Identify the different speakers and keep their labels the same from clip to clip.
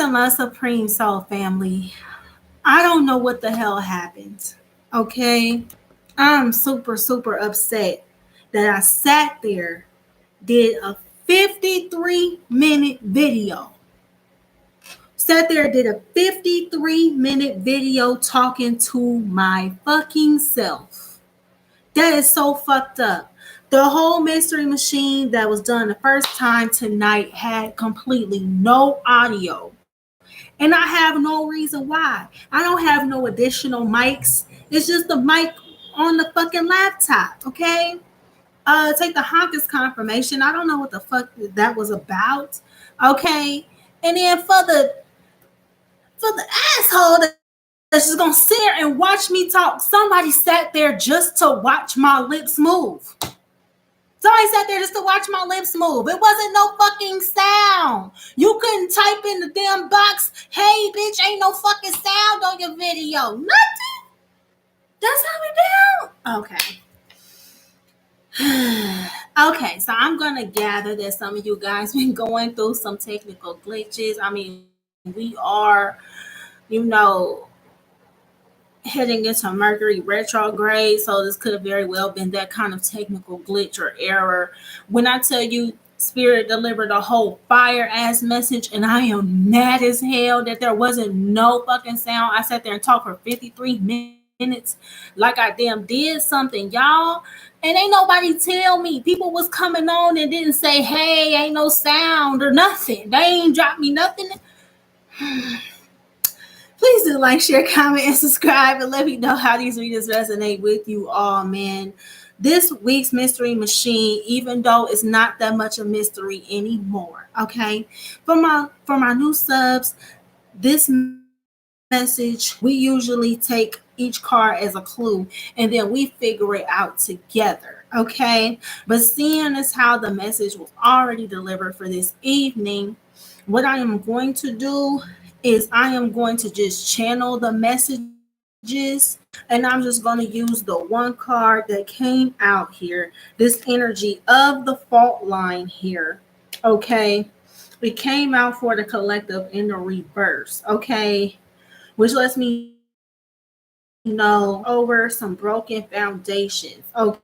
Speaker 1: Listen, my Supreme Soul family. I don't know what the hell happened. Okay? I'm super, super upset that I sat there, did a 53-minute video. Sat there, did a 53-minute video talking to my fucking self. That is so fucked up. The whole mystery machine that was done the first time tonight had completely no audio. And I have no reason why. I don't have no additional mics. It's just the mic on the fucking laptop, okay? Take the Hawkins confirmation. I don't know what the fuck that was about. Okay. And then for the asshole that's just gonna sit there and watch me talk, somebody sat there just to watch my lips move. Somebody sat there just to watch my lips move. It wasn't no fucking sound. You couldn't type in the damn box, hey bitch, ain't no fucking sound on your video. Nothing. That's how we do. Okay. Okay, so I'm gonna gather that some of you guys been going through some technical glitches. I mean, we are, you know, heading into Mercury retrograde, so this could have very well been that kind of technical glitch or error. When I tell you Spirit delivered a whole fire ass message, and I am mad as hell that there wasn't no fucking sound. I sat there and talked for 53 minutes like I damn did something, y'all. And ain't nobody tell me. People was coming on and didn't say, hey, ain't no sound or nothing. They ain't dropped me nothing. Please do like, share, comment, and subscribe, and let me know how these readings resonate with you all, man. This week's mystery machine, even though it's not that much a mystery anymore, okay? For my new subs, this message, we usually take each card as a clue, and then we figure it out together, okay? But seeing as how the message was already delivered for this evening, what I am going to do is I am going to just channel the messages, and I'm just going to use the one card that came out here, this energy of the fault line here. Okay. It came out for the collective in the reverse. Okay. Which lets me know over some broken foundations. Okay.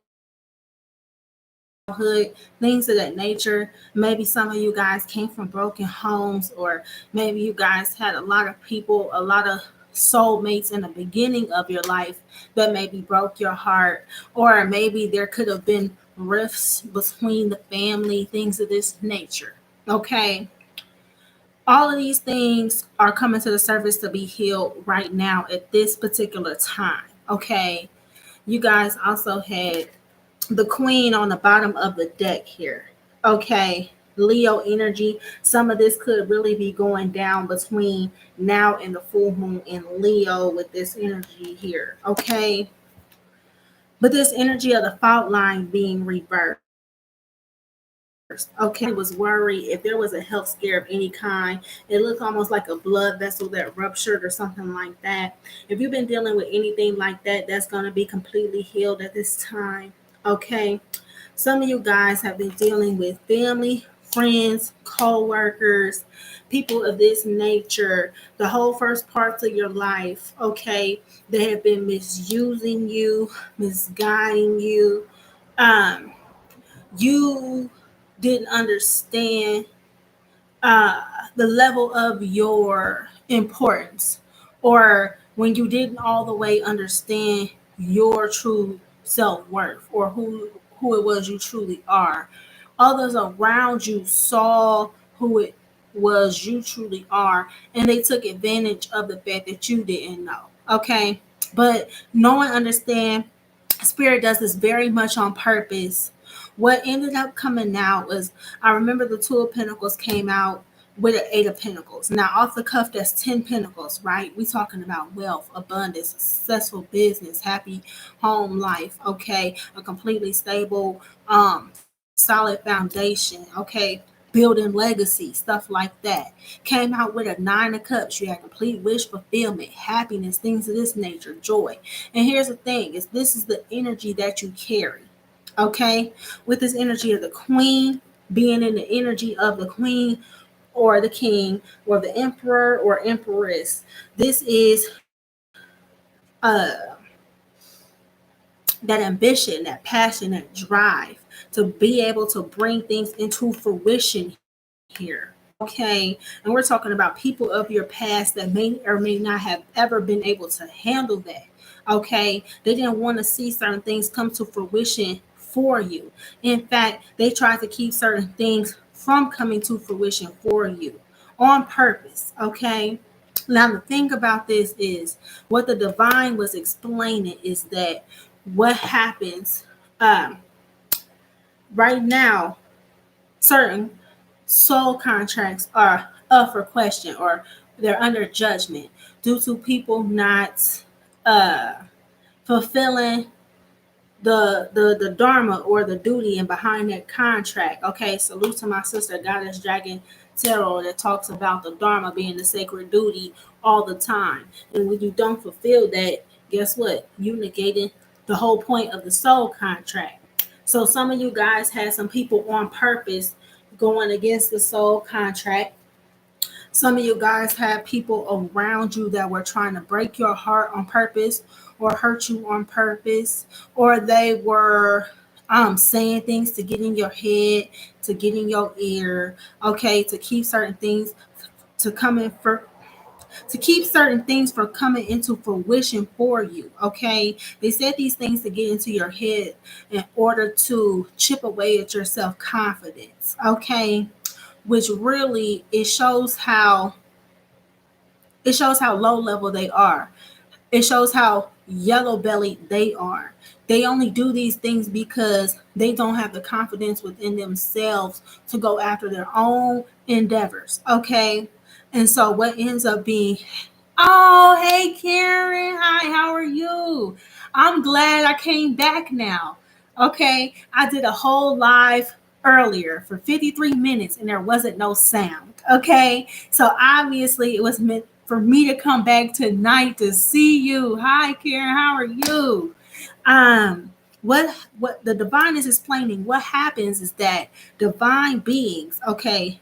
Speaker 1: Childhood, things of that nature. Maybe some of you guys came from broken homes, or maybe you guys had a lot of people, a lot of soulmates in the beginning of your life that maybe broke your heart, or maybe there could have been rifts between the family, things of this nature. Okay. All of these things are coming to the surface to be healed right now at this particular time. Okay. You guys also had the queen on the bottom of the deck here. Okay. Leo energy. Some of this could really be going down between now and the full moon in Leo with this energy here. Okay. But this energy of the fault line being reversed. Okay. Somebody was worried if there was a health scare of any kind. It looked almost like a blood vessel that ruptured or something like that. If you've been dealing with anything like that, that's going to be completely healed at this time. Okay. Some of you guys have been dealing with family, friends, co-workers, people of this nature, the whole first parts of your life, okay, they have been misusing you, misguiding you. Um, you didn't understand the level of your importance, or when you didn't all the way understand your true self-worth, or who it was you truly are. Others around you saw who it was you truly are, and they took advantage of the fact that you didn't know. Okay. But knowing, understand, Spirit does this very much on purpose. What ended up coming out was, I remember the Two of Pentacles came out with an Eight of Pentacles. Now, off the cuff, that's 10 Pentacles, right? We talking about wealth, abundance, successful business, happy home life, okay? A completely stable, solid foundation, okay? Building legacy, stuff like that. Came out with a Nine of Cups. You had complete wish fulfillment, happiness, things of this nature, joy. And here's the thing, is this is the energy that you carry. Okay, with this energy of the queen, being in the energy of the queen, or the king or the emperor or empress. This is that ambition, that passion, that drive to be able to bring things into fruition here. Okay. And we're talking about people of your past that may or may not have ever been able to handle that. Okay. They didn't want to see certain things come to fruition for you. In fact, they tried to keep certain things from coming to fruition for you on purpose. Okay. Now, the thing about this is what the divine was explaining is that what happens um, right now, certain soul contracts are up for question or they're under judgment due to people not uh, fulfilling the dharma or the duty and behind that contract. Okay, salute to my sister Goddess Dragon Tarot that talks about the dharma being the sacred duty all the time. And when you don't fulfill that, guess what? You negated the whole point of the soul contract. So some of you guys had some people on purpose going against the soul contract. Some of you guys had people around you that were trying to break your heart on purpose or hurt you on purpose, or they were saying things to get in your head, to get in your ear, okay, to keep certain things to come in for to keep certain things from coming into fruition for you. Okay, they said these things to get into your head in order to chip away at your self-confidence. Okay, which really it shows how low level they are. It shows how yellow bellied they are. They only do these things because they don't have the confidence within themselves to go after their own endeavors. Okay. And so what ends up being, oh, hey, Karen. Hi, how are you? I'm glad I came back now. Okay. I did a whole live earlier for 53 minutes and there wasn't no sound. Okay. So obviously it was meant for me to come back tonight to see you. Hi, Karen. How are you? What the divine is explaining, what happens is that divine beings, okay,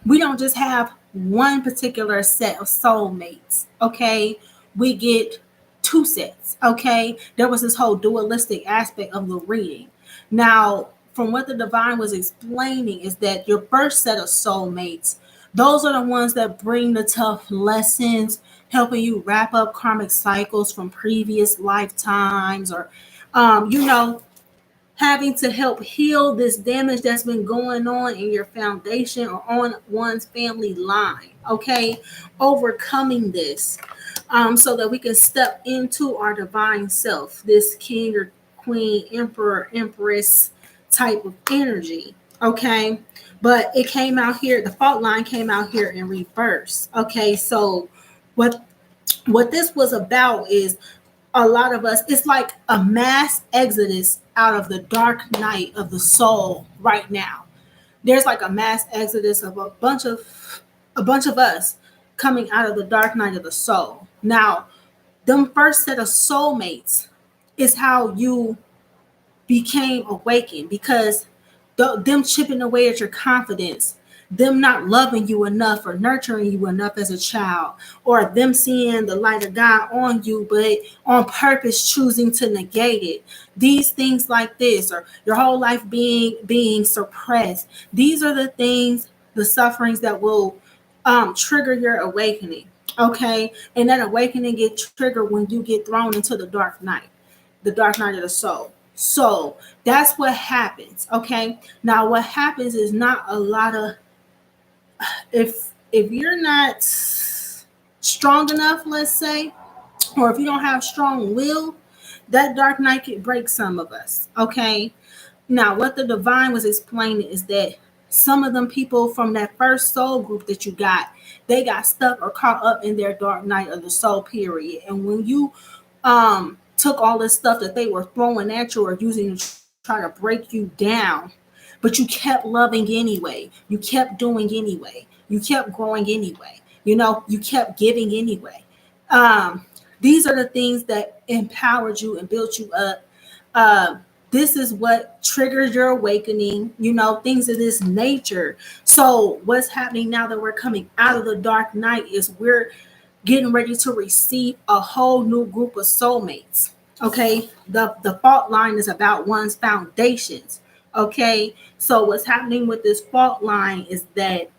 Speaker 1: we don't just have one particular set of soulmates, okay? We get two sets, okay? There was this whole dualistic aspect of the reading. Now, from what the divine was explaining, is that your first set of soulmates, those are the ones that bring the tough lessons, helping you wrap up karmic cycles from previous lifetimes, or, you know, having to help heal this damage that's been going on in your foundation or on one's family line. Okay, overcoming this, so that we can step into our divine self, this king or queen, emperor, empress type of energy. Okay, but it came out here. The fault line came out here in reverse. Okay, so what this was about is a lot of us, it's like a mass exodus out of the dark night of the soul right now. There's like a mass exodus of a bunch of us coming out of the dark night of the soul. Now, them first set of soulmates is how you became awakened, because them chipping away at your confidence, them not loving you enough or nurturing you enough as a child, or them seeing the light of God on you, but on purpose choosing to negate it. These things like this, or your whole life being suppressed. These are the things, the sufferings that will trigger your awakening. Okay, and that awakening get triggered when you get thrown into the dark night of the soul. So that's what happens. Okay. Now what happens is not a lot of, if you're not strong enough, let's say, or if you don't have strong will, that dark night can break some of us. Okay. Now what the divine was explaining is that some of them people from that first soul group that you got, they got stuck or caught up in their dark night of the soul period. And when you took all this stuff that they were throwing at you or using to try to break you down, but you kept loving anyway, you kept doing anyway, you kept growing anyway, you kept giving anyway. These are the things that empowered you and built you up. This is what triggers your awakening, things of this nature. So what's happening now that we're coming out of the dark night is we're getting ready to receive a whole new group of soulmates. Okay, the fault line is about one's foundations. Okay, so what's happening with this fault line is that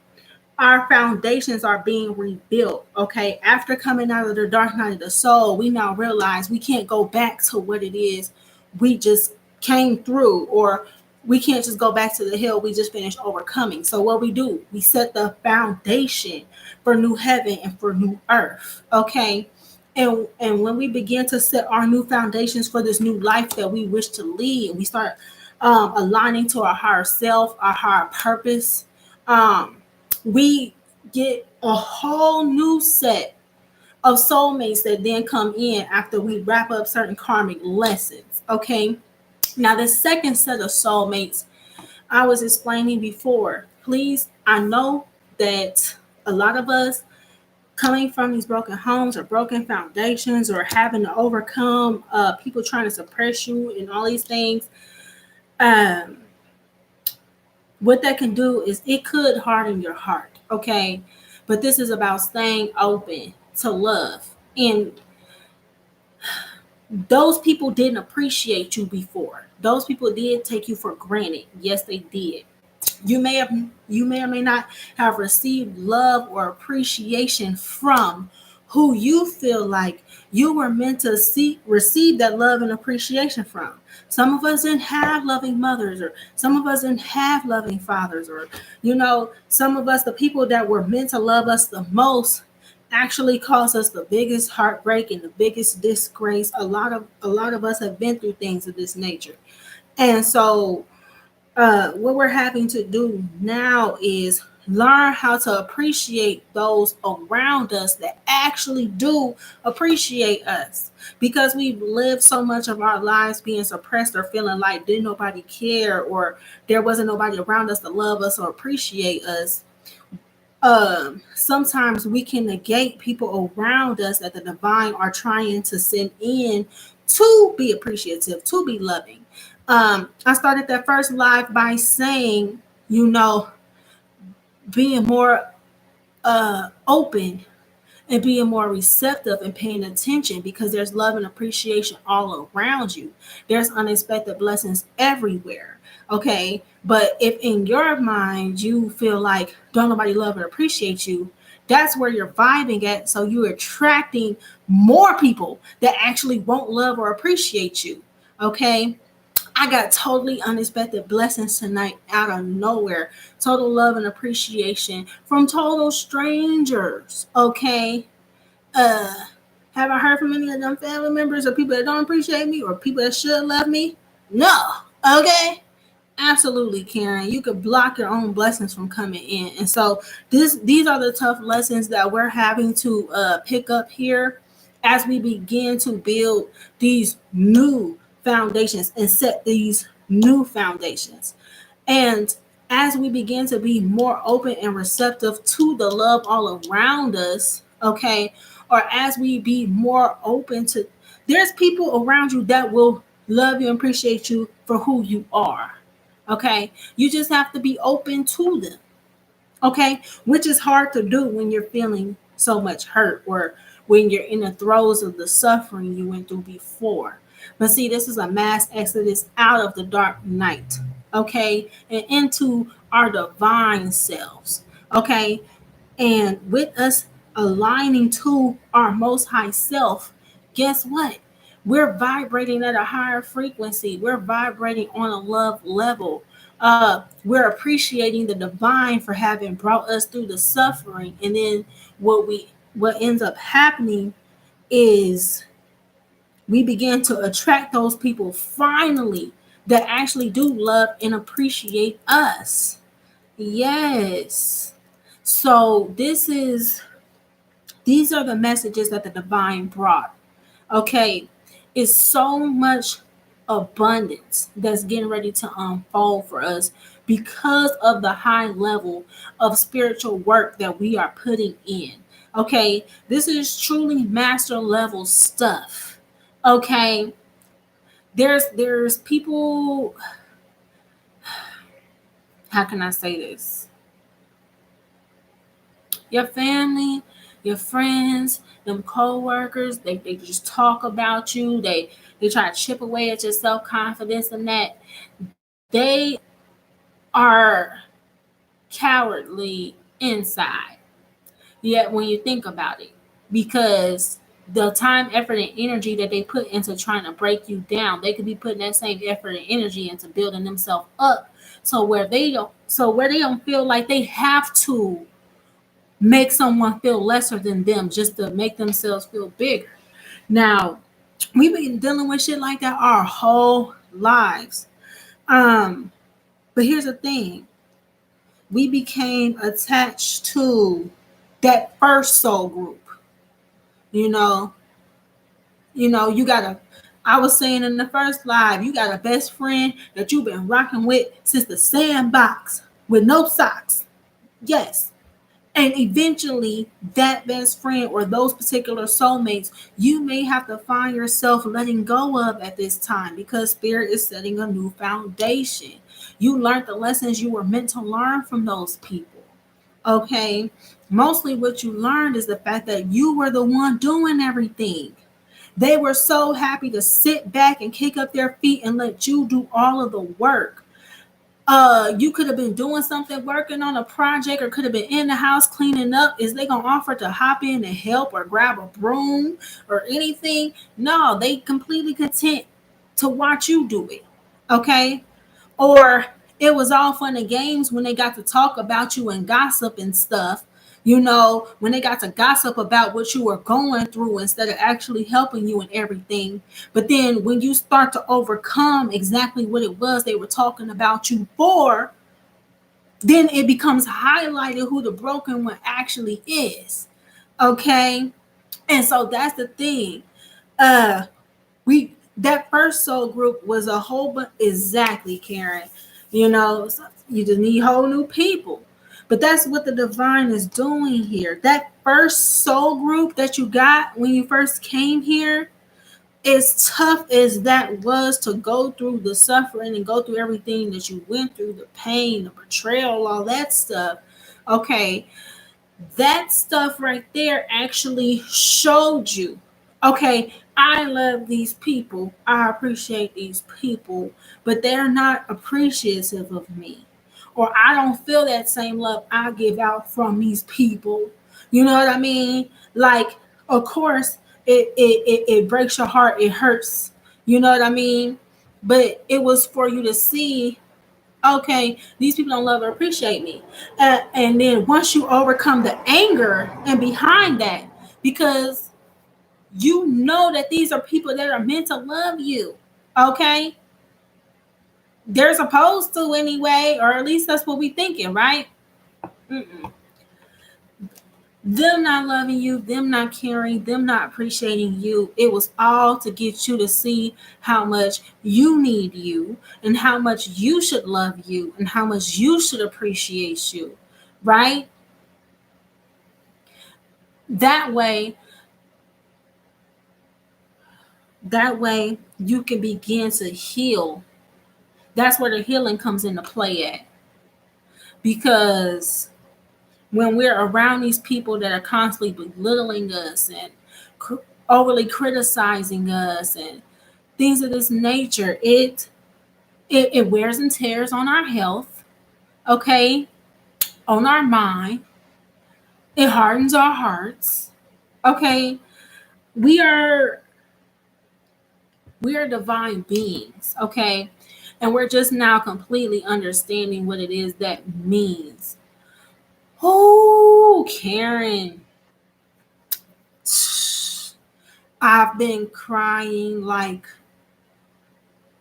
Speaker 1: our foundations are being rebuilt. Okay, after coming out of the dark night of the soul, we now realize we can't go back to what it is we just came through, or we can't just go back to the hill we just finished overcoming. So what we do, we set the foundation for new heaven and for new earth. Okay, and when we begin to set our new foundations for this new life that we wish to lead, we start aligning to our higher self, our higher purpose. We get a whole new set of soulmates that then come in after we wrap up certain karmic lessons. Okay, now the second set of soulmates I was explaining before. Please, I know that a lot of us coming from these broken homes or broken foundations, or having to overcome people trying to suppress you and all these things, um, what that can do is it could harden your heart. Okay, but this is about staying open to love. And those people didn't appreciate you before. Those people did take you for granted. Yes, they did. You may or may not have received love or appreciation from who you feel like you were meant to receive that love and appreciation from. Some of us didn't have loving mothers, or some of us didn't have loving fathers, or some of us, the people that were meant to love us the most, actually caused us the biggest heartbreak and the biggest disgrace. A lot of us have been through things of this nature. And so what we're having to do now is learn how to appreciate those around us that actually do appreciate us, because we've lived so much of our lives being suppressed or feeling like didn't nobody care, or there wasn't nobody around us to love us or appreciate us. Sometimes we can negate people around us that the divine are trying to send in to be appreciative, to be loving. I started that first live by saying, being more open and being more receptive and paying attention, because there's love and appreciation all around you. There's unexpected blessings everywhere. Okay. But if in your mind you feel like don't nobody love or appreciate you, that's where you're vibing at. So you're attracting more people that actually won't love or appreciate you. Okay. I got totally unexpected blessings tonight out of nowhere. Total love and appreciation from total strangers. Okay. Uh have I heard from any of them family members or people that don't appreciate me or people that should love me? No. Okay. Absolutely, Karen. You could block your own blessings from coming in. And so these are the tough lessons that we're having to pick up here as we begin to build these new foundations and set these new foundations. And as we begin to be more open and receptive to the love all around us, okay, or as we be more open to, there's people around you that will love you and appreciate you for who you are. Okay, you just have to be open to them. Okay, which is hard to do when you're feeling so much hurt, or when you're in the throes of the suffering you went through before. But see, this is a mass exodus out of the dark night, okay, and into our divine selves. Okay, and with us aligning to our most high self, guess what? We're vibrating at a higher frequency. We're vibrating on a love level. We're appreciating the divine for having brought us through the suffering. And then what ends up happening is we begin to attract those people finally that actually do love and appreciate us. Yes. So these are the messages that the divine brought. Okay. It's so much abundance that's getting ready to unfold for us because of the high level of spiritual work that we are putting in. Okay. This is truly master level stuff. Okay. There's people, how can I say this? Your family, your friends, them co-workers, they just talk about you. They try to chip away at your self-confidence and that. They are cowardly inside. Yet when you think about it, because the time, effort, and energy that they put into trying to break you down, they could be putting that same effort and energy into building themselves up. So where they don't feel like they have to make someone feel lesser than them just to make themselves feel bigger. Now, we've been dealing with shit like that our whole lives. Um, but here's the thing. We became attached to that first soul group. You know, you got a, I was saying in the first live, you got a best friend that you've been rocking with since the sandbox with no socks. Yes. And eventually, that best friend or those particular soulmates, you may have to find yourself letting go of at this time because spirit is setting a new foundation. You learned the lessons you were meant to learn from those people. Okay. Mostly what you learned is the fact that you were the one doing everything. They were so happy to sit back and kick up their feet and let you do all of the work. You could have been doing something, working on a project, or could have been in the house cleaning up. Is they gonna offer to hop in and help or grab a broom or anything? No, they completely content to watch you do it. Okay. Or it was all fun and games when they got to talk about you and gossip and stuff. When they got to gossip about what you were going through instead of actually helping you and everything. But then when you start to overcome exactly what it was they were talking about you for, then it becomes highlighted who the broken one actually is. Okay. And so that's the thing. Uh, we that first soul group was a whole bunch, exactly, Karen. So you just need whole new people. But that's what the divine is doing here. That first soul group that you got when you first came here, as tough as that was to go through the suffering and go through everything that you went through, the pain, the betrayal, all that stuff. Okay, that stuff right there actually showed you, okay, I love these people, I appreciate these people, but they're not appreciative of me, or I don't feel that same love I give out from these people. You know what I mean? Like, of course, it breaks your heart, it hurts. You know what I mean? But it was for you to see, okay, these people don't love or appreciate me. And then once you overcome the anger and behind that, because you know that these are people that are meant to love you, okay? They're supposed to anyway, or at least that's what we thinking, right? Mm-mm. Them not loving you, them not caring, them not appreciating you, it was all to get you to see how much you need you and how much you should love you and how much you should appreciate you, right? That way, that way you can begin to heal. That's where the healing comes into play at. Because when we're around these people that are constantly belittling us and overly criticizing us and things of this nature, it wears and tears on our health, okay, on our mind. It hardens our hearts, okay. We are we are divine beings, okay, and we're just now completely understanding what it is that means. Oh, Karen, I've been crying like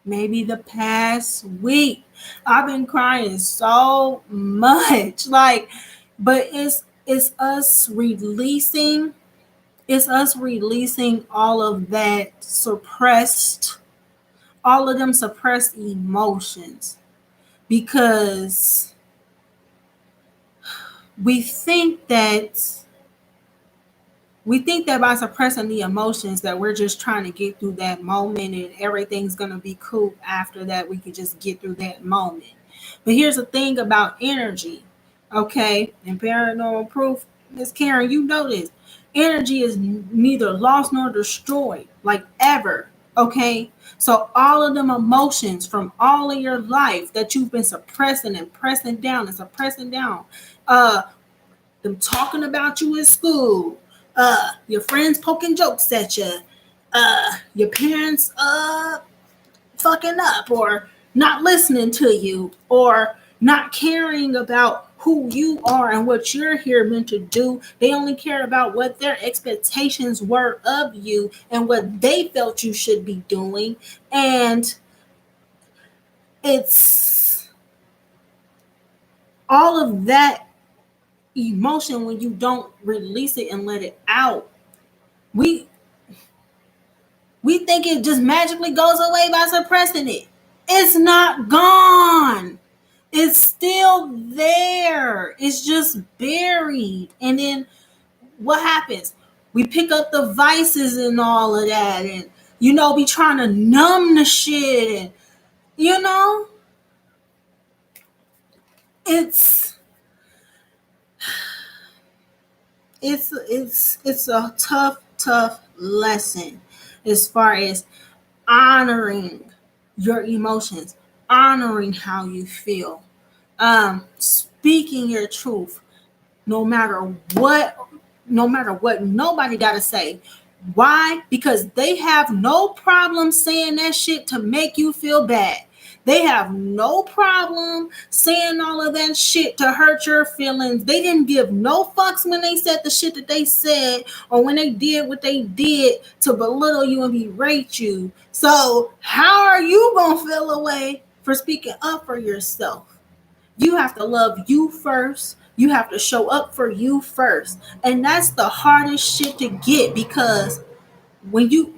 Speaker 1: maybe the past week. I've been crying so much. Like, but it's us releasing, it's us releasing all of them suppressed emotions, because we think that We think that by suppressing the emotions that we're just trying to get through that moment and everything's going to be cool after that. We can just get through that moment. But here's the thing about energy, okay? And paranormal proof, Miss Karen, you know this. Energy is neither lost nor destroyed, like ever, okay? So all of them emotions from all of your life that you've been suppressing and pressing down and suppressing down, uh, them talking about you in school, your friends poking jokes at you, your parents fucking up or not listening to you or not caring about who you are and what you're here meant to do. They only care about what their expectations were of you and what they felt you should be doing. And it's all of that emotion when you don't release it and let it out. We we think it just magically goes away by suppressing it. It's not gone. It's still there. It's just buried. And then what happens? We pick up the vices and all of that and be trying to numb the shit and you know it's it's a tough lesson as far as honoring your emotions, honoring how you feel, speaking your truth, no matter what, nobody got to say. Why? Because they have no problem saying that shit to make you feel bad. They have no problem saying all of that shit to hurt your feelings. They didn't give no fucks when they said the shit that they said or when they did what they did to belittle you and berate you. So how are you going to feel away for speaking up for yourself? You have to love you first. You have to show up for you first. And that's the hardest shit to get because when you,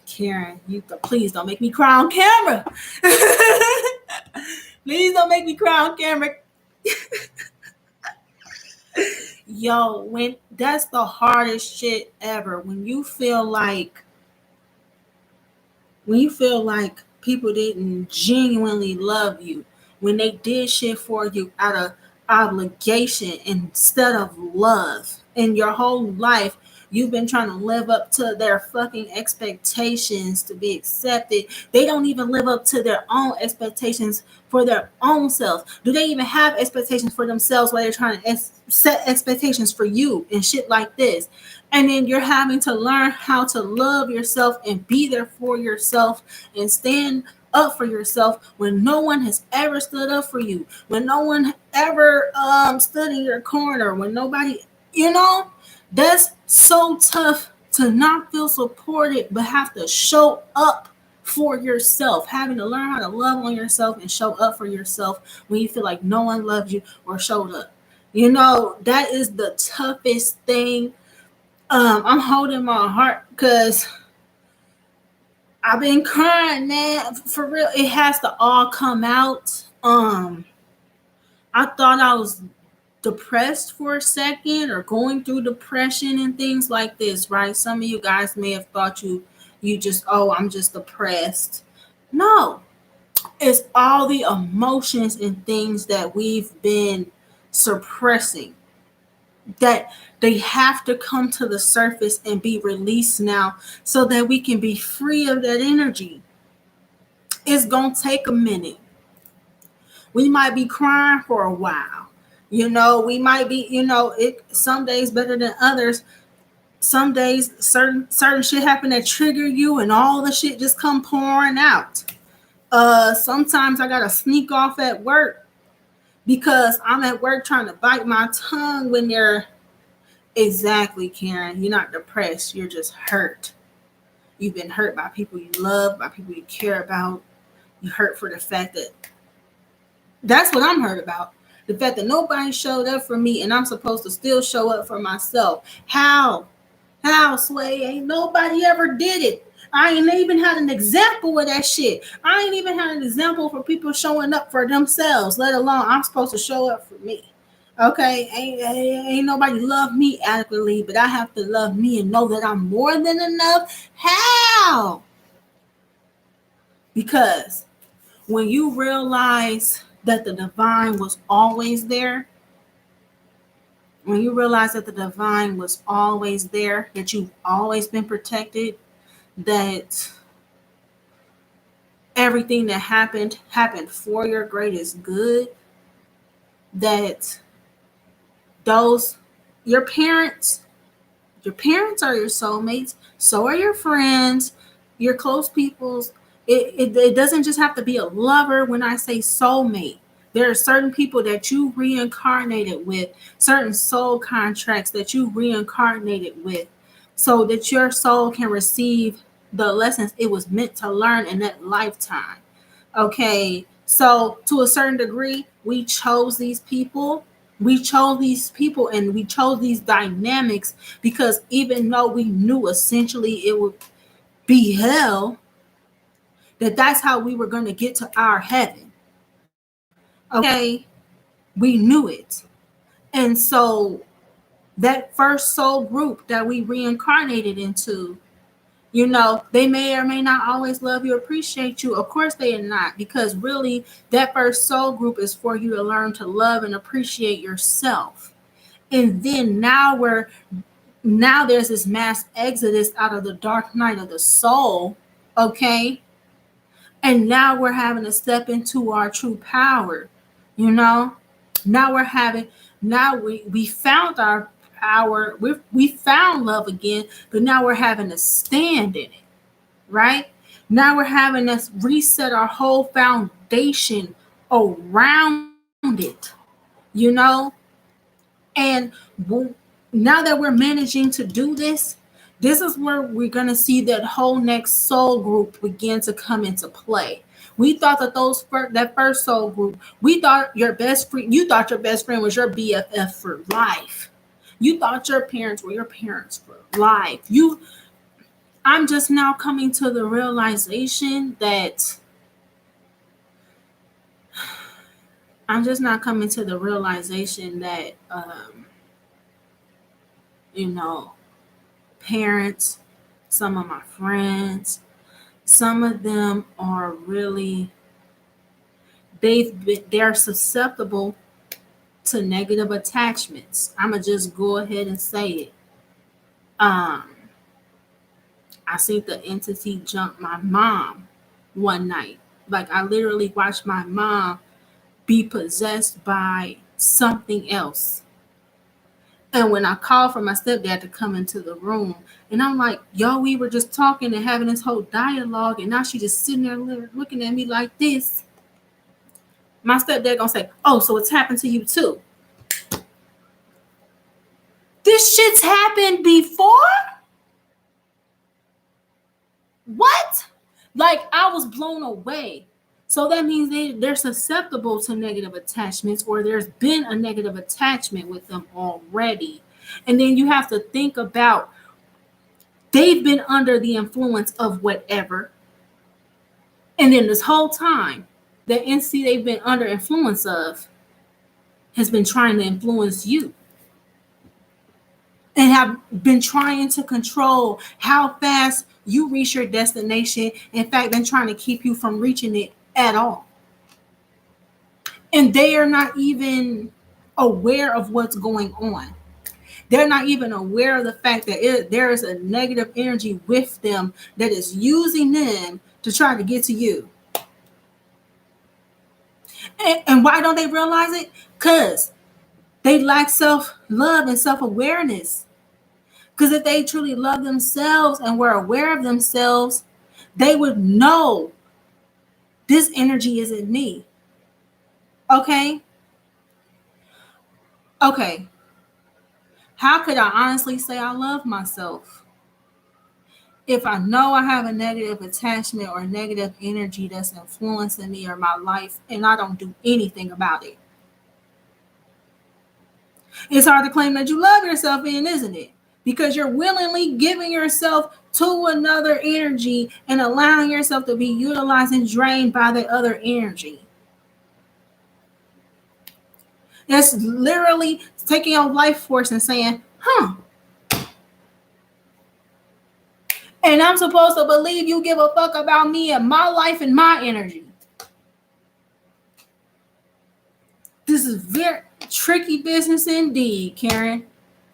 Speaker 1: Karen, please don't make me cry on camera. Please don't make me cry on camera. Yo, when that's the hardest shit ever. When you feel like people didn't genuinely love you, when they did shit for you out of obligation instead of love, and your whole life you've been trying to live up to their fucking expectations to be accepted. They don't even live up to their own expectations for their own self. Do they even have expectations for themselves while they're trying to set expectations for you and shit like this? And then you're having to learn how to love yourself and be there for yourself and stand up for yourself when no one has ever stood up for you, when no one ever stood in your corner, when nobody, that's so tough to not feel supported but have to show up for yourself, having to learn how to love on yourself and show up for yourself when you feel like no one loves you or showed up. That is the toughest thing. I'm holding my heart because I've been crying, man. For real, it has to all come out. I thought I was depressed for a second or going through depression and things like this, right? Some of you guys may have thought you just, I'm just depressed. No, it's all the emotions and things that we've been suppressing that they have to come to the surface and be released now so that we can be free of that energy. It's going to take a minute. We might be crying for a while. We might be, some days better than others. Some days certain shit happen that trigger you and all the shit just come pouring out. Sometimes I got to sneak off at work because I'm at work trying to bite my tongue when they're exactly, Karen. You're not depressed. You're just hurt. You've been hurt by people you love, by people you care about. You hurt for the fact that that's what I'm hurt about. The fact that nobody showed up for me and I'm supposed to still show up for myself. How, Sway? Ain't nobody ever did it. I ain't even had an example of that shit. I ain't even had an example for people showing up for themselves, let alone I'm supposed to show up for me. Okay, ain't nobody love me adequately, but I have to love me and know that I'm more than enough. How? Because when you realize that the divine was always there, when you realize that the divine was always there, that you've always been protected, that everything that happened for your greatest good, that those your parents your parents are your soulmates, so are your friends, your close peoples. It doesn't just have to be a lover. When I say soulmate, there are certain people that you reincarnated with, certain soul contracts that you reincarnated with, so that your soul can receive the lessons it was meant to learn in that lifetime. Okay, so to a certain degree, we chose these people. We chose these people and we chose these dynamics because even though we knew essentially it would be hell, that's how we were going to get to our heaven. Okay, we knew it. And so that first soul group that we reincarnated into, they may or may not always love you, appreciate you. Of course they are not, because really that first soul group is for you to learn to love and appreciate yourself. And then now there's this mass exodus out of the dark night of the soul. Okay. And now we're having to step into our true power. you know now we're having now we found our power. We found love again, but now we're having to stand in it, right? Now we're having us reset our whole foundation around it, you know? And now that we're managing to do this, this is where we're going to see that whole next soul group begin to come into play. We thought that that first soul group, we thought you thought your best friend was your BFF for life. You thought your parents were your parents for life. I'm just now coming to the realization that I'm just not coming to the realization that you know, parents, some of my friends, some of them are really they're susceptible to negative attachments. I'ma just go ahead and say it. Um, I seen the entity jump my mom one night. Like I literally watched my mom be possessed by something else. And when I called for my stepdad to come into the room, and I'm like, yo, we were just talking and having this whole dialogue, and now she just sitting there looking at me like this. My stepdad gonna say, oh, so it's happened to you too. This shit's happened before? What? Like I was blown away. So that means they're susceptible to negative attachments, or there's been a negative attachment with them already. And then you have to think about they've been under the influence of whatever. And then this whole time, the entity they've been under influence of has been trying to influence you and have been trying to control how fast you reach your destination. In fact, been trying to keep you from reaching it at all. And they are not even aware of what's going on. They're not even aware of the fact that there is a negative energy with them that is using them to try to get to you. And why don't they realize it? Because they lack self-love and self-awareness. Because if they truly love themselves and were aware of themselves, they would know this energy isn't me. Okay? Okay. How could I honestly say I love myself if I know I have a negative attachment or negative energy that's influencing me or my life and I don't do anything about it? It's hard to claim that you love yourself in, isn't it? Because you're willingly giving yourself to another energy and allowing yourself to be utilized and drained by the other energy. It's literally taking your life force and saying, huh. And I'm supposed to believe you give a fuck about me and my life and my energy. This is very tricky business indeed, Karen.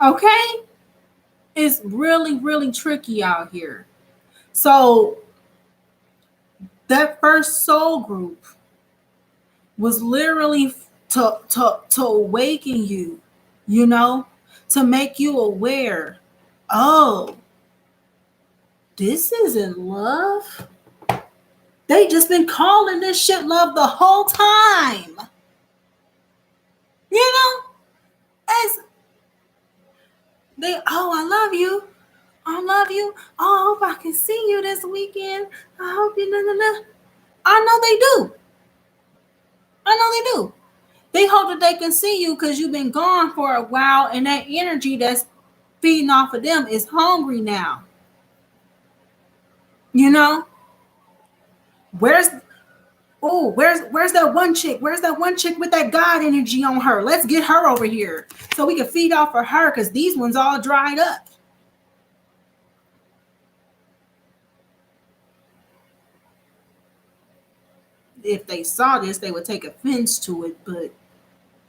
Speaker 1: Okay? It's really, really tricky out here. So that first soul group was literally to awaken you, you know, to make you aware. Oh, this isn't love. They just been calling this shit love the whole time. You know, as they, oh, I love you. I love you. Oh, I hope I can see you this weekend. I hope you. I know they do. I know they do. They hope that they can see you because you've been gone for a while, and that energy that's feeding off of them is hungry now. You know, where's where's that one chick? Where's that one chick with that God energy on her? Let's get her over here so we can feed off of her because these ones all dried up. If they saw this, they would take offense to it, but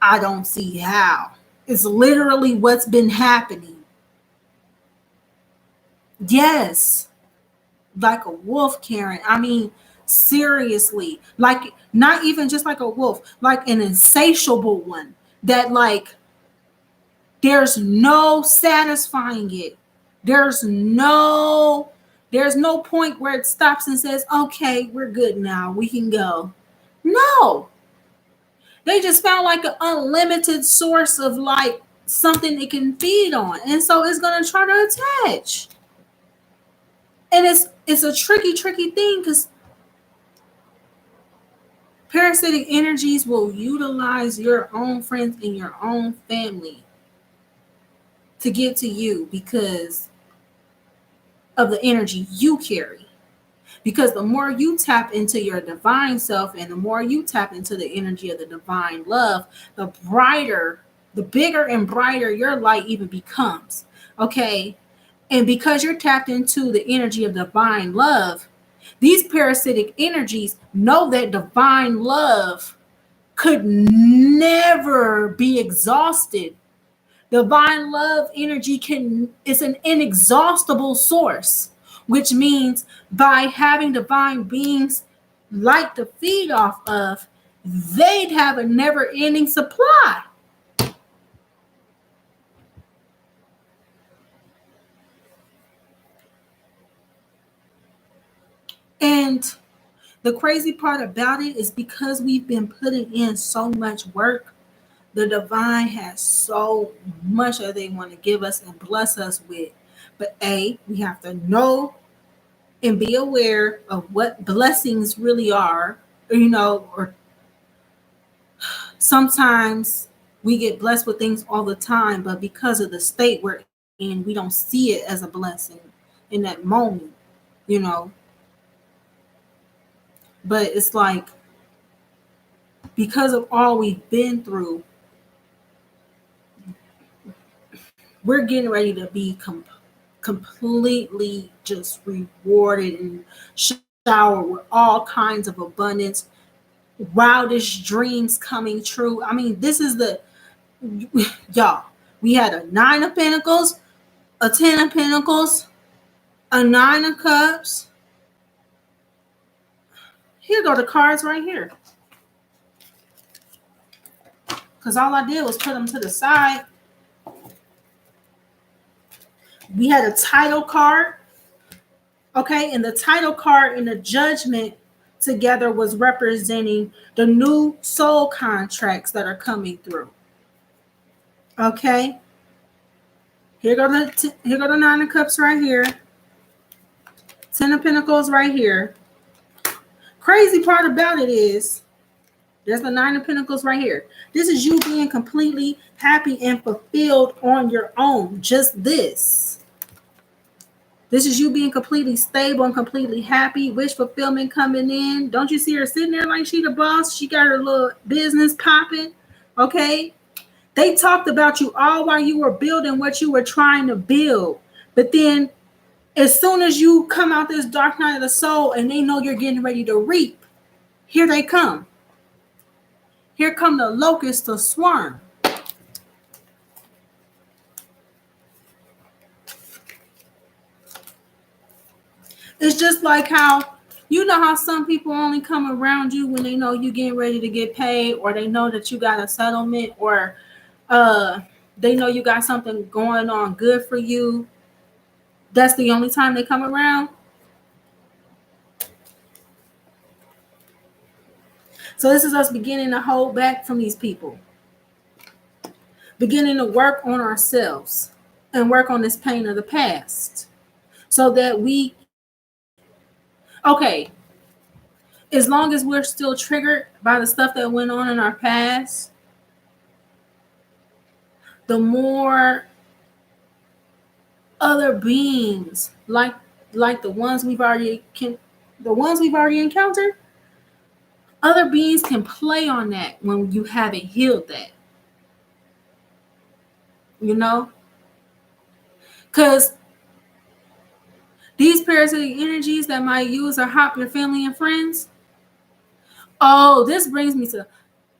Speaker 1: I don't see how. It's literally what's been happening. Yes, like a wolf, Karen. I mean, seriously, like not even just like a wolf, like an insatiable one that like there's no satisfying it. There's no there's no point where it stops and says, "Okay, we're good now. We can go." No. They just found like an unlimited source of like something it can feed on. And so it's going to try to attach. And it's a tricky thing because parasitic energies will utilize your own friends and your own family to get to you because of the energy you carry. Because the more you tap into your divine self and the more you tap into the energy of the divine love, the brighter, the bigger and brighter your light even becomes. Okay. And because you're tapped into the energy of divine love, these parasitic energies know that divine love could never be exhausted. Divine love energy is an inexhaustible source, which means by having divine beings like to feed off of, they'd have a never-ending supply. And the crazy part about it is because we've been putting in so much work, the divine has so much that they want to give us and bless us with. But we have to know and be aware of what blessings really are, or sometimes we get blessed with things all the time, but because of the state we're in, we don't see it as a blessing in that moment. But it's like, because of all we've been through, we're getting ready to be completely just rewarded and showered with all kinds of abundance, wildest dreams coming true. I mean, this is y'all, we had a 9 of Pentacles, a 10 of Pentacles, a 9 of Cups. Here go the cards right here. Because all I did was put them to the side. We had a title card. Okay, and the title card and the judgment together was representing the new soul contracts that are coming through. Okay. Here go the 9 of Cups right here. 10 of Pentacles right here. Crazy part about it is there's the 9 of Pentacles right here. This is you being completely happy and fulfilled on your own. Just this. This is you being completely stable and completely happy. Wish fulfillment coming in. Don't you see her sitting there like she the boss? She got her little business popping. Okay. They talked about you all while you were building what you were trying to build. But then as soon as you come out this dark night of the soul and they know you're getting ready to reap, here they come. Here come the locusts to swarm. It's just like how, you know how some people only come around you when they know you getting ready to get paid, or they know that you got a settlement, or they know you got something going on good for you. That's the only time they come around. So this is us beginning to hold back from these people. Beginning to work on ourselves and work on this pain of the past. So that we, okay, as long as we're still triggered by the stuff that went on in our past, the more other beings like the ones we've already encountered, other beings can play on that when you haven't healed that. You know? Because these parasitic energies that might use or hop your family and friends. Oh, this brings me to,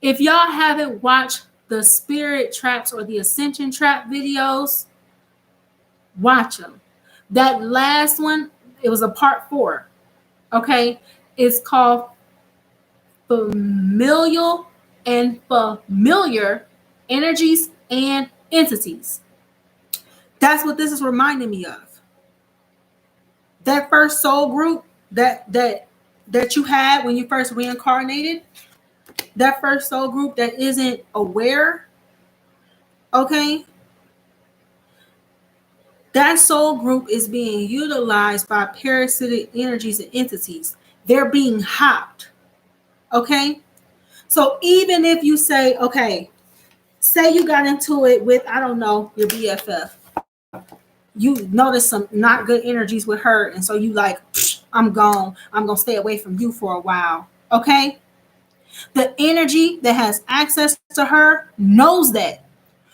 Speaker 1: if y'all haven't watched the Spirit Traps or the Ascension Trap videos, watch them. That last one, it was a part 4. Okay? It's called Familial and Familiar Energies and Entities. That's what this is reminding me of. That first soul group that you had when you first reincarnated, that first soul group that isn't aware, okay? That soul group is being utilized by parasitic energies and entities. They're being hopped, okay? So even if you say, okay, say you got into it with, I don't know, your BFF. You notice some not good energies with her, and so you like, I'm gone. I'm going to stay away from you for a while, okay? The energy that has access to her knows that.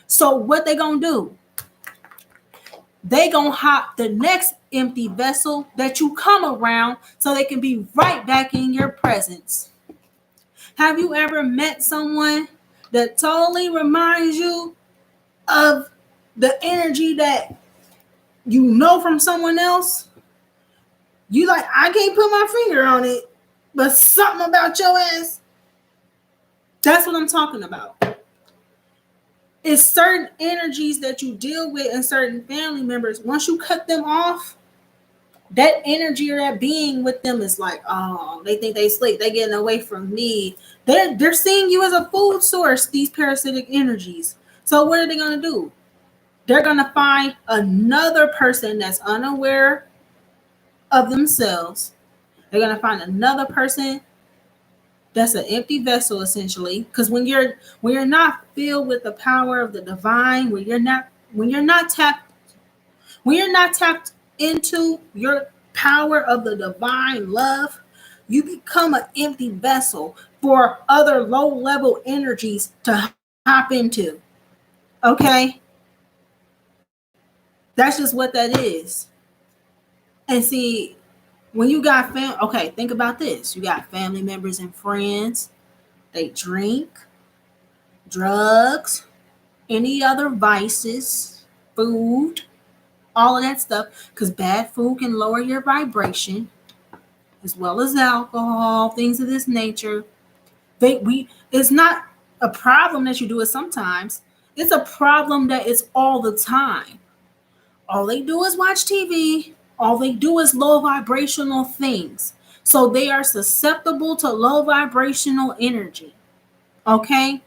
Speaker 1: So what they going to do? They going to hop the next empty vessel that you come around so they can be right back in your presence. Have you ever met someone that totally reminds you of the energy that you know from someone else? You like, I can't put my finger on it, but something about your ass. That's what I'm talking about. It's certain energies that you deal with and certain family members. Once you cut them off, that energy or that being with them is like, oh, they think they sleep. They getting away from me. They're seeing you as a food source, these parasitic energies. So what are they going to do? They're going to find another person that's unaware of themselves. They're going to find another person that's an empty vessel, essentially. Because when you're not filled with the power of the divine, when you're not tapped into your power of the divine love, you become an empty vessel for other low-level energies to hop into. Okay? That's just what that is. And see, when you got think about this. You got family members and friends. They drink, drugs, any other vices, food, all of that stuff. Because bad food can lower your vibration, as well as alcohol, things of this nature. It's not a problem that you do it sometimes. It's a problem that it's all the time. All they do is watch TV. All they do is low vibrational things. So they are susceptible to low vibrational energy. Okay?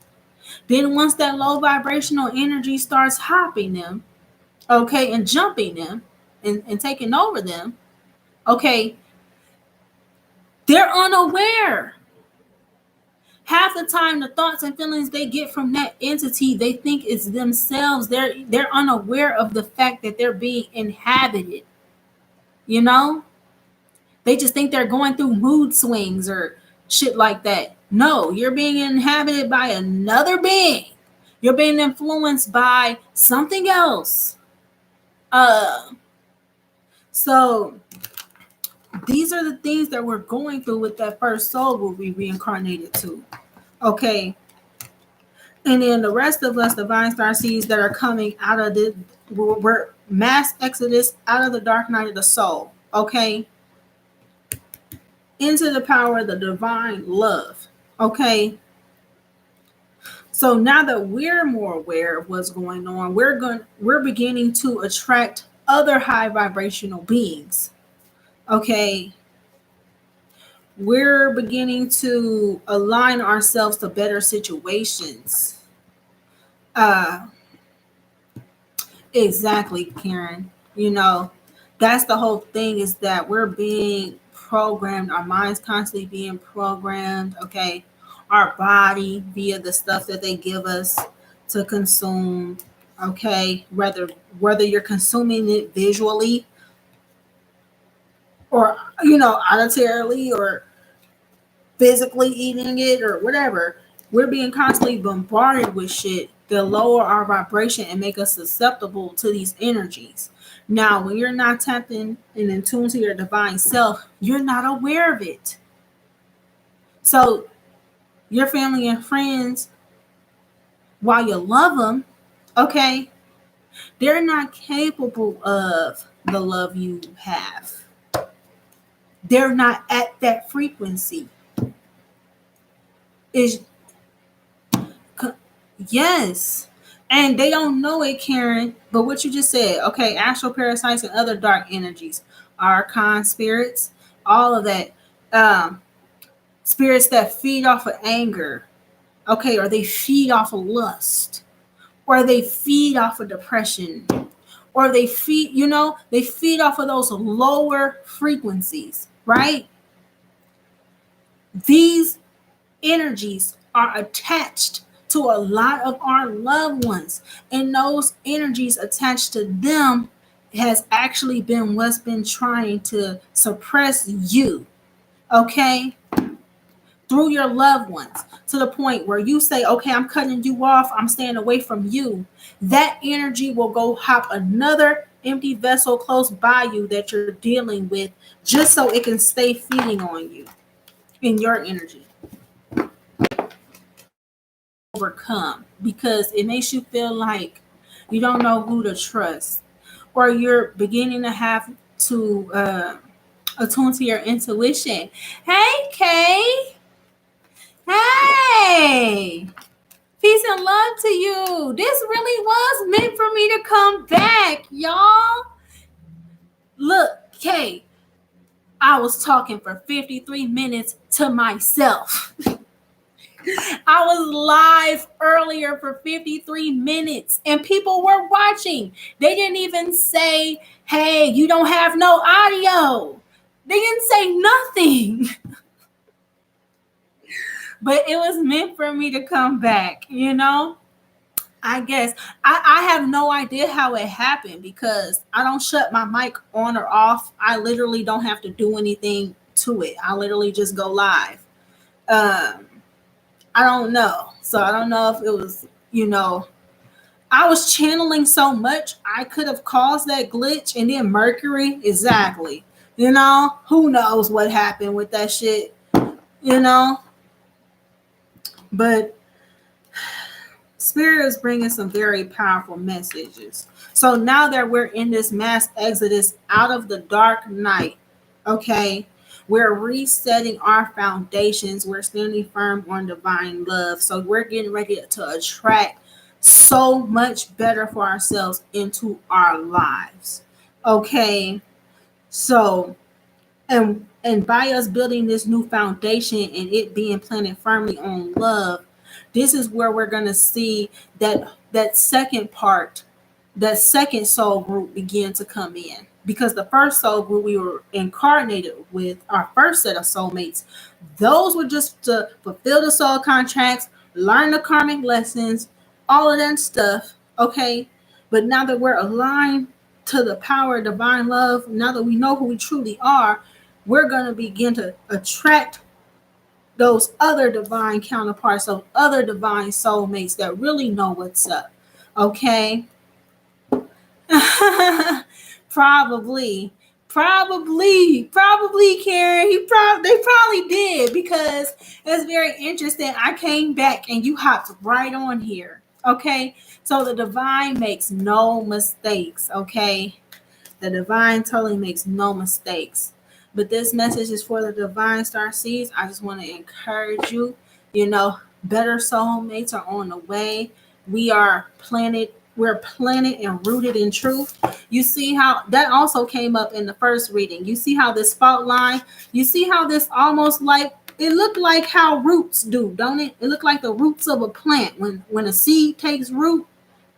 Speaker 1: Then once that low vibrational energy starts hopping them, okay, and jumping them and taking over them, okay, they're unaware. Half the time, the thoughts and feelings they get from that entity, they think it's themselves. They're unaware of the fact that they're being inhabited. You know? They just think they're going through mood swings or shit like that. No, you're being inhabited by another being. You're being influenced by something else. Uh, so these are the things that we're going through with that first soul group we reincarnated to. Okay. And then the rest of us, divine star seeds that are coming out of the we're mass exodus out of the dark night of the soul. Okay. Into the power of the divine love. Okay. So now that we're more aware of what's going on, we're beginning to attract other high vibrational beings. Okay. We're beginning to align ourselves to better situations. Uh exactly, Karen. You know, that's the whole thing, is that we're being programmed, our minds constantly being programmed, okay? Our body via the stuff that they give us to consume, okay? Whether you're consuming it visually or auditorily or physically eating it or whatever, we're being constantly bombarded with shit that lower our vibration and make us susceptible to these energies. Now, when you're not tapped in and in tune to your divine self, you're not aware of it. So your family and friends, while you love them, okay, they're not capable of the love you have. They're not at that frequency. Is Yes. And they don't know it, Karen. But what you just said, okay, astral parasites and other dark energies, archon spirits, all of that, um, spirits that feed off of anger, okay, or they feed off of lust, or they feed off of depression, or they feed off of those lower frequencies, right? These energies are attached to a lot of our loved ones, and those energies attached to them has actually been what's been trying to suppress you, okay, through your loved ones, to the point where you say, okay, I'm cutting you off, I'm staying away from you. That energy will go hop another empty vessel close by you that you're dealing with, just so it can stay feeding on you in your energy. Overcome, because it makes you feel like you don't know who to trust, or you're beginning to have to attune to your intuition. Hey, Kay. Hey. Peace and love to you. This really was meant for me to come back, y'all. Look, Kay, I was talking for 53 minutes to myself. I was live earlier for 53 minutes and people were watching. They didn't even say, hey, you don't have no audio. They didn't say nothing. But it was meant for me to come back, I guess. I have no idea how it happened, because I don't shut my mic on or off. I literally don't have to do anything to it. I literally just go live. I don't know. So I don't know if it was, I was channeling so much, I could have caused that glitch. And then Mercury, exactly. Who knows what happened with that shit, But Spirit is bringing some very powerful messages. So now that we're in this mass exodus out of the dark night, okay, we're resetting our foundations. We're standing firm on divine love. So we're getting ready to attract so much better for ourselves into our lives. Okay. So, and by us building this new foundation and it being planted firmly on love, this is where we're going to see that second part, that second soul group begin to come in. Because the first soul group we were incarnated with, our first set of soulmates, those were just to fulfill the soul contracts, learn the karmic lessons, all of that stuff, okay? But now that we're aligned to the power of divine love, now that we know who we truly are, we're going to begin to attract those other divine counterparts, of other divine soulmates that really know what's up. Okay. probably, probably, Karen. They probably did, because it's very interesting. I came back and you hopped right on here. Okay, so the divine makes no mistakes. Okay, the divine totally makes no mistakes. But this message is for the divine star seeds. I just want to encourage you. You know, better soulmates are on the way. We're planted and rooted in truth. You see how that also came up in the first reading. You see how this fault line, you see how this almost like it looked like how roots do, don't it? It looked like the roots of a plant when a seed takes root.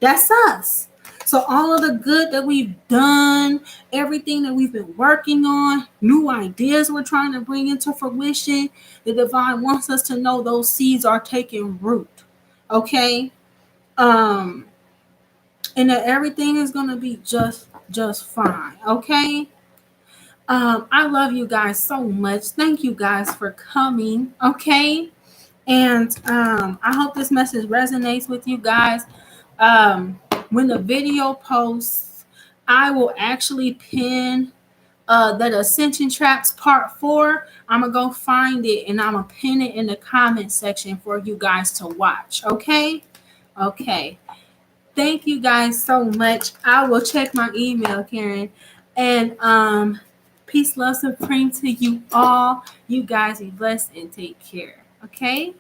Speaker 1: That's us. So all of the good that we've done, everything that we've been working on, new ideas we're trying to bring into fruition, the divine wants us to know those seeds are taking root. Okay? Um and that everything is going to be just fine. Okay? I love you guys so much. Thank you guys for coming. Okay? And I hope this message resonates with you guys. When the video posts, I will actually pin that Ascension Traps Part 4. I'm going to go find it and I'm going to pin it in the comment section for you guys to watch. Okay? Okay. Thank you guys so much. I will check my email, Karen. And peace, love, supreme to you all. You guys be blessed and take care. Okay?